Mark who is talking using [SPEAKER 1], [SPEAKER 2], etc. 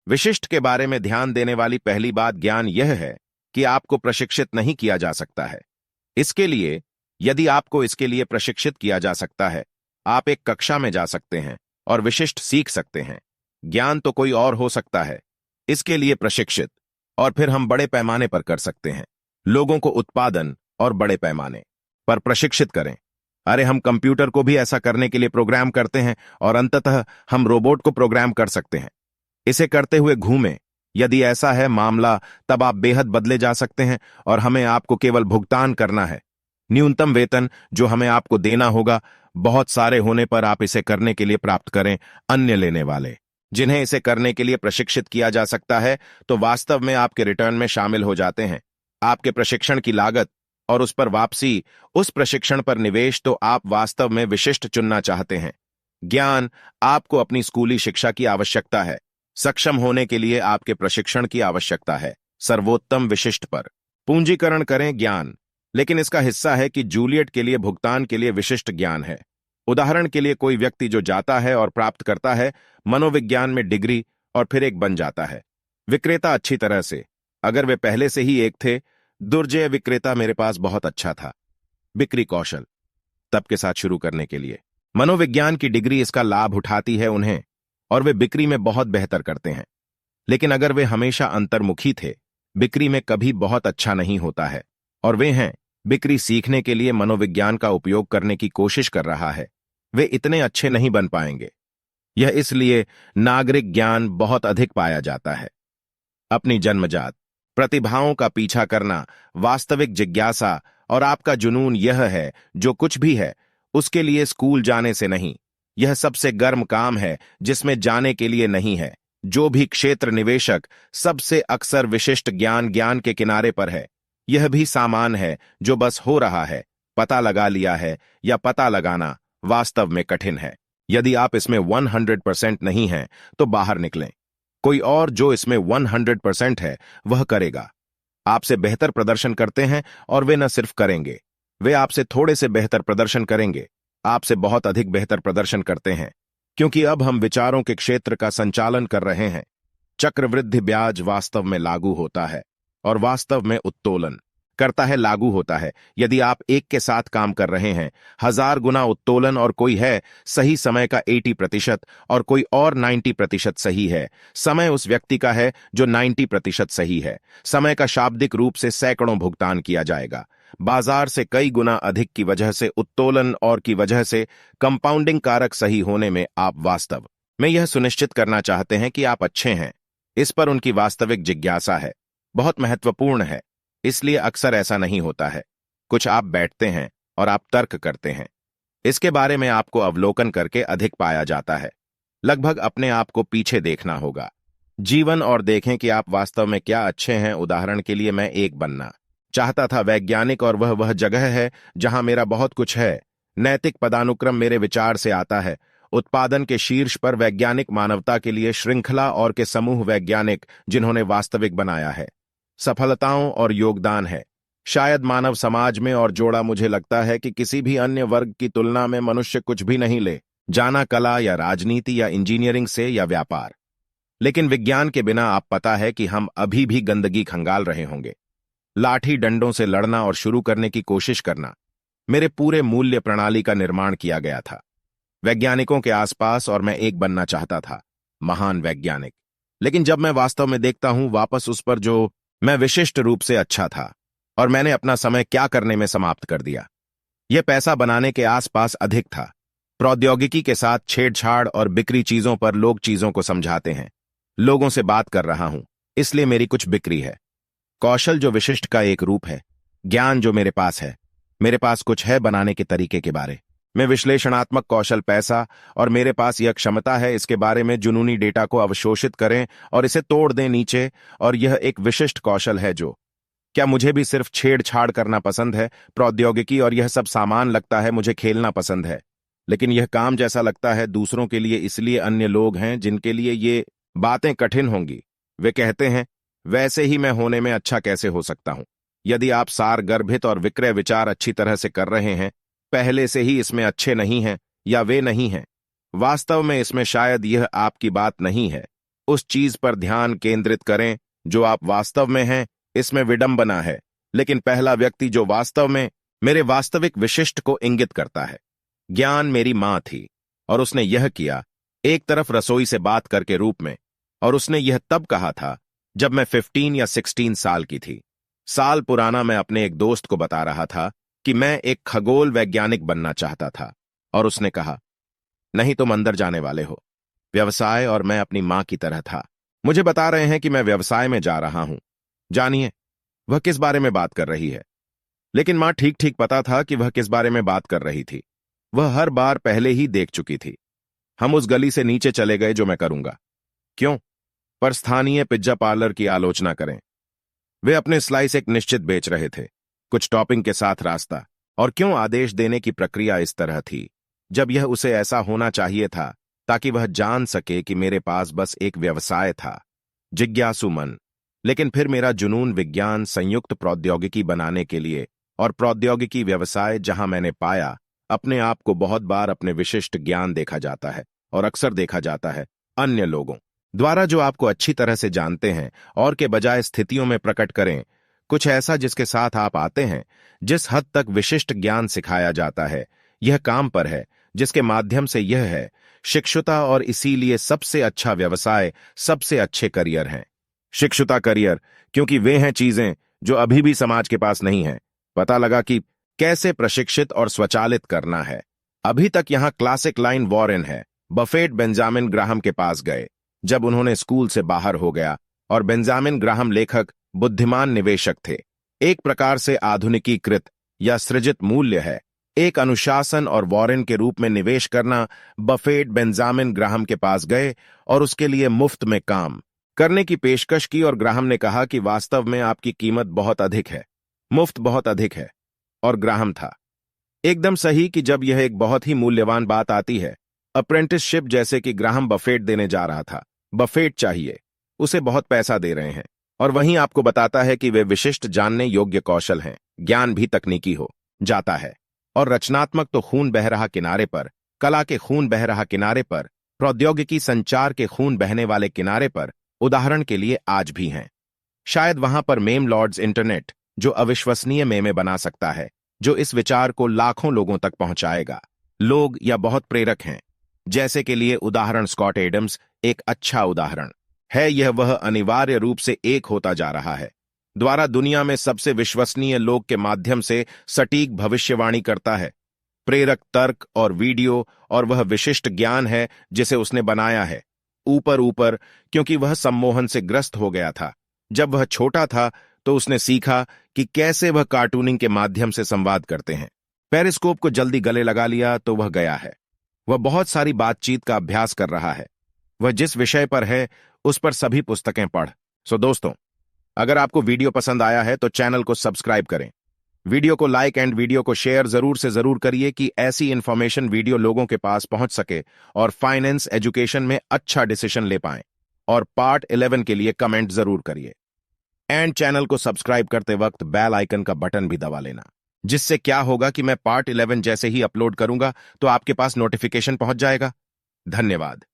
[SPEAKER 1] विशिष्ट के बारे में ध्यान देने वाली पहली बात ज्ञान यह है कि आपको प्रशिक्षित नहीं किया जा सकता है। इसके लिए, यदि आपको इसके लिए प्रशिक्षित किया जा सकता है, आप एक कक्षा में जा सकते हैं और विशिष्ट सीख सकते हैं। ज्ञान तो कोई और हो सकता है, इसके लिए प्रशिक्षित, और फिर हम बड़े पैमाने पर कर सकते हैं। लोगों को उत्पादन और बड़े पैमाने पर प्रशिक्षित करें। अरे, हम कंप्यूटर को भी ऐसा करने के लिए प्रोग्राम करते हैं और अंततः हम रोबोट को प्रोग्राम कर सकते हैं। इसे करते हुए घूमें। यदि ऐसा है मामला, तब आप बेहद बदले जा सकते हैं और हमें आपको केवल भुगतान करना है। न्यूनतम वेतन जो हमें आपको देना होगा, बहुत सारे होने पर आप इसे करने के लिए प्राप्त करें। अन्य लेने वाले जिन्हें इसे करने के लिए प्रशिक्षित किया जा सकता है, तो वास्तव में आपके रिटर्न में शामिल हो जाते हैं। आपके प्रशिक्षण की लागत और उस पर वापसी, उस प्रशिक्षण पर निवेश, तो आप वास्तव में विशिष्ट चुनना चाहते हैं। ज्ञान, आपको अपनी स्कूली शिक्षा की आवश्यकता है। सक्षम होने के लिए आपके प्रशिक्षण की आवश्यकता है। सर्वोत्तम विशिष्ट पर पूंजीकरण करें। ज्ञान, लेकिन इसका हिस्सा है कि जूलियट के लिए भुगतान के लिए विशिष्ट ज्ञान है। उदाहरण के लिए, कोई व्यक्ति जो जाता है और प्राप्त करता है मनोविज्ञान में डिग्री और फिर एक बन जाता है विक्रेता अच्छी तरह से, अगर वे पहले से ही एक थे। दुर्जय विक्रेता मेरे पास बहुत अच्छा था। बिक्री कौशल तब के साथ शुरू करने के लिए मनोविज्ञान की डिग्री इसका लाभ उठाती है उन्हें, और वे बिक्री में बहुत बेहतर करते हैं। लेकिन अगर वे हमेशा अंतर्मुखी थे, बिक्री में कभी बहुत अच्छा नहीं होता है। और वे हैं, बिक्री सीखने के लिए मनोविज्ञान का उपयोग करने की कोशिश कर रहा है, वे इतने अच्छे नहीं बन पाएंगे। यह इसलिए नागरिक ज्ञान बहुत अधिक पाया जाता है। अपनी जन्मजात प्रतिभाओं का पीछा करना, वास्तविक जिज्ञासा और आपका जुनून यह है जो कुछ भी है, उसके लिए स्कूल जाने से नहीं। यह सबसे गर्म काम है जिसमें जाने के लिए नहीं है। जो भी क्षेत्र निवेशक सबसे अक्सर विशिष्ट ज्ञान के किनारे पर है। यह भी सामान है जो बस हो रहा है, पता लगा लिया है, या पता लगाना वास्तव में कठिन है। यदि आप इसमें 100% नहीं हैं, तो बाहर निकलें। कोई और जो इसमें 100% है, वह करेगा। आपसे बेहतर प्रदर्शन करते हैं, और वे न सिर्फ करेंगे, वे आपसे थोड़े से बेहतर प्रदर्शन करेंगे। आपसे बहुत अधिक बेहतर प्रदर्शन करते हैं, क्योंकि अब हम विचारों के क्षेत्र का संचालन कर रहे हैं। चक्रवृद्धि ब्याज वास्तव में लागू होता है, और वास्तव में उत्तोलन करता है, लागू होता है। यदि आप एक के साथ काम कर रहे हैं, 1000 गुना उत्तोलन, और कोई है सही समय का 80% और कोई और 90% सही है। समय उस व्यक्ति का है जो 90% सही है। समय का शाब्दिक रूप से सैकड़ों भुगतान किया जाएगा। बाजार से कई गुना अधिक की वजह से उत्तोलन और की वजह से कंपाउंडिंग कारक सही होने में आप वास्तव में यह सुनिश्चित करना चाहते हैं कि आप अच्छे हैं। इस पर उनकी वास्तविक जिज्ञासा है, बहुत महत्वपूर्ण है। इसलिए अक्सर ऐसा नहीं होता है। कुछ आप बैठते हैं और आप तर्क करते हैं। इसके बारे में आपको अवलोकन करके अधिक पाया जाता है। लगभग अपने आप को पीछे देखना होगा जीवन, और देखें कि आप वास्तव में क्या अच्छे हैं। उदाहरण के लिए, मैं एक बनना चाहता था वैज्ञानिक, और वह जगह है जहां मेरा बहुत कुछ है। नैतिक पदानुक्रम मेरे विचार से आता है। उत्पादन के शीर्ष पर वैज्ञानिक, मानवता के लिए श्रृंखला और के समूह वैज्ञानिक जिन्होंने वास्तविक बनाया है। सफलताओं और योगदान है शायद मानव समाज में, और जोड़ा, मुझे लगता है कि किसी भी अन्य वर्ग की तुलना में मनुष्य कुछ भी नहीं ले जाना, कला या राजनीति या इंजीनियरिंग से या व्यापार। लेकिन विज्ञान के बिना आप पता है कि हम अभी भी गंदगी खंगाल रहे होंगे। लाठी डंडों से लड़ना और शुरू करने की कोशिश करना। मेरे पूरे मूल्य प्रणाली का निर्माण किया गया था वैज्ञानिकों के आसपास, और मैं एक बनना चाहता था, महान वैज्ञानिक। लेकिन जब मैं वास्तव में देखता हूं वापस उस पर जो मैं विशिष्ट रूप से अच्छा था, और मैंने अपना समय क्या करने में समाप्त कर दिया। यह पैसा बनाने के आसपास अधिक था। प्रौद्योगिकी के साथ छेड़छाड़ और बिक्री, चीजों पर लोग चीजों को समझाते हैं। लोगों से बात कर रहा हूं, इसलिए मेरी कुछ बिक्री है। कौशल जो विशिष्ट का एक रूप है। ज्ञान जो मेरे पास है, मेरे पास कुछ है बनाने के तरीके के बारे में विश्लेषणात्मक कौशल, पैसा, और मेरे पास यह क्षमता है इसके बारे में जुनूनी डेटा को अवशोषित करें और इसे तोड़ दें नीचे। और यह एक विशिष्ट कौशल है जो, क्या मुझे भी सिर्फ छेड़छाड़ करना पसंद है? प्रौद्योगिकी और यह सब सामान लगता है, मुझे खेलना पसंद है, लेकिन यह काम जैसा लगता है दूसरों के लिए, इसलिए अन्य लोग हैं जिनके लिए ये बातें कठिन होंगी। वे कहते हैं, वैसे ही मैं होने में अच्छा कैसे हो सकता हूं? यदि आप सार गर्भित और विक्रय विचार अच्छी तरह से कर रहे हैं, पहले से ही इसमें अच्छे नहीं हैं, या वे नहीं हैं। वास्तव में इसमें शायद यह आपकी बात नहीं है। उस चीज पर ध्यान केंद्रित करें जो आप वास्तव में हैं। इसमें विडंबना है, लेकिन पहला व्यक्ति जो वास्तव में मेरे वास्तविक विशिष्ट को इंगित करता है। ज्ञान मेरी मां थी और उसने यह किया, एक तरफ रसोई से बात करके रूप में, और उसने यह तब कहा था जब मैं 15 या 16 साल की थी। साल पुराना मैं अपने एक दोस्त को बता रहा था कि मैं एक खगोल वैज्ञानिक बनना चाहता था, और उसने कहा, नहीं तुम अंदर जाने वाले हो। व्यवसाय और मैं अपनी मां की तरह था। मुझे बता रहे हैं कि मैं व्यवसाय में जा रहा हूं। जानिए वह किस बारे में बात कर रही है। लेकिन मां ठीक ठीक पता था कि वह किस बारे में बात कर रही थी। वह हर बार पहले ही देख चुकी थी। हम उस गली से नीचे चले गए जो मैं करूंगा। क्यों? पर स्थानीय पिज्जा पार्लर की आलोचना करें। वे अपने स्लाइस एक निश्चित बेच रहे थे, कुछ टॉपिंग के साथ रास्ता। और क्यों आदेश देने की प्रक्रिया इस तरह थी, जब यह उसे ऐसा होना चाहिए था ताकि वह जान सके कि मेरे पास बस एक व्यवसाय था। जिज्ञासु मन। लेकिन फिर मेरा जुनून विज्ञान संयुक्त प्रौद्योगिकी बनाने के लिए और प्रौद्योगिकी व्यवसाय, जहां मैंने पाया अपने आप को बहुत बार अपने विशिष्ट ज्ञान देखा जाता है, और अक्सर देखा जाता है अन्य लोगों द्वारा जो आपको अच्छी तरह से जानते हैं, और के बजाय स्थितियों में प्रकट करें कुछ ऐसा जिसके साथ आप आते हैं। जिस हद तक विशिष्ट ज्ञान सिखाया जाता है, यह काम पर है जिसके माध्यम से यह है शिक्षुता, और इसीलिए सबसे अच्छा व्यवसाय सबसे अच्छे करियर हैं। शिक्षुता करियर, क्योंकि वे हैं चीजें जो अभी भी समाज के पास नहीं है। पता लगा कि कैसे प्रशिक्षित और स्वचालित करना है। अभी तक यहां क्लासिक लाइन वॉरेन है। बफेट बेंजामिन ग्राहम के पास गए जब उन्होंने स्कूल से बाहर हो गया, और बेंजामिन ग्राहम लेखक बुद्धिमान निवेशक थे। एक प्रकार से आधुनिकीकृत या सृजित मूल्य है, एक अनुशासन, और वॉरेन के रूप में निवेश करना। बफेट बेंजामिन ग्राहम के पास गए और उसके लिए मुफ्त में काम करने की पेशकश की, और ग्राहम ने कहा कि वास्तव में आपकी कीमत बहुत अधिक है, मुफ्त बहुत अधिक है। और ग्राहम था एकदम सही कि जब यह एक बहुत ही मूल्यवान बात आती है, अप्रेंटिसशिप, जैसे कि ग्राहम बफेट देने जा रहा था। बफेट चाहिए, उसे बहुत पैसा दे रहे हैं, और वहीं आपको बताता है कि वे विशिष्ट जानने योग्य कौशल हैं। ज्ञान भी तकनीकी हो जाता है, और रचनात्मक तो खून बह रहा किनारे पर, कला के खून बह रहा किनारे पर, प्रौद्योगिकी संचार के खून बहने वाले किनारे पर, उदाहरण के लिए आज भी हैं। शायद वहां पर मेम लॉर्ड्स इंटरनेट, जो अविश्वसनीय मेमे बना सकता है, जो इस विचार को लाखों लोगों तक पहुंचाएगा। लोग या बहुत प्रेरक हैं, जैसे के लिए उदाहरण स्कॉट एडम्स एक अच्छा उदाहरण है। यह वह अनिवार्य रूप से एक होता जा रहा है द्वारा दुनिया में सबसे विश्वसनीय लोग के माध्यम से सटीक भविष्यवाणी करता है। प्रेरक तर्क और वीडियो, और वह विशिष्ट ज्ञान है जिसे उसने बनाया है ऊपर ऊपर, क्योंकि वह सम्मोहन से ग्रस्त हो गया था। जब वह छोटा था तो उसने सीखा कि कैसे वह कार्टूनिंग के माध्यम से संवाद करते हैं। पेरिस्कोप को जल्दी गले लगा लिया तो वह गया है। वह बहुत सारी बातचीत का अभ्यास कर रहा है। वह जिस विषय पर है उस पर सभी पुस्तकें पढ़। सो दोस्तों, अगर आपको वीडियो पसंद आया है तो चैनल को सब्सक्राइब करें, वीडियो को लाइक एंड वीडियो को शेयर जरूर से जरूर करिए कि ऐसी इंफॉर्मेशन वीडियो लोगों के पास पहुंच सके और फाइनेंस एजुकेशन में अच्छा डिसीजन ले पाएं। और पार्ट 11 के लिए कमेंट जरूर करिए, एंड चैनल को सब्सक्राइब करते वक्त बेल आइकन का बटन भी दबा लेना, जिससे क्या होगा कि मैं पार्ट 11 जैसे ही अपलोड करूंगा तो आपके पास नोटिफिकेशन पहुंच जाएगा। धन्यवाद।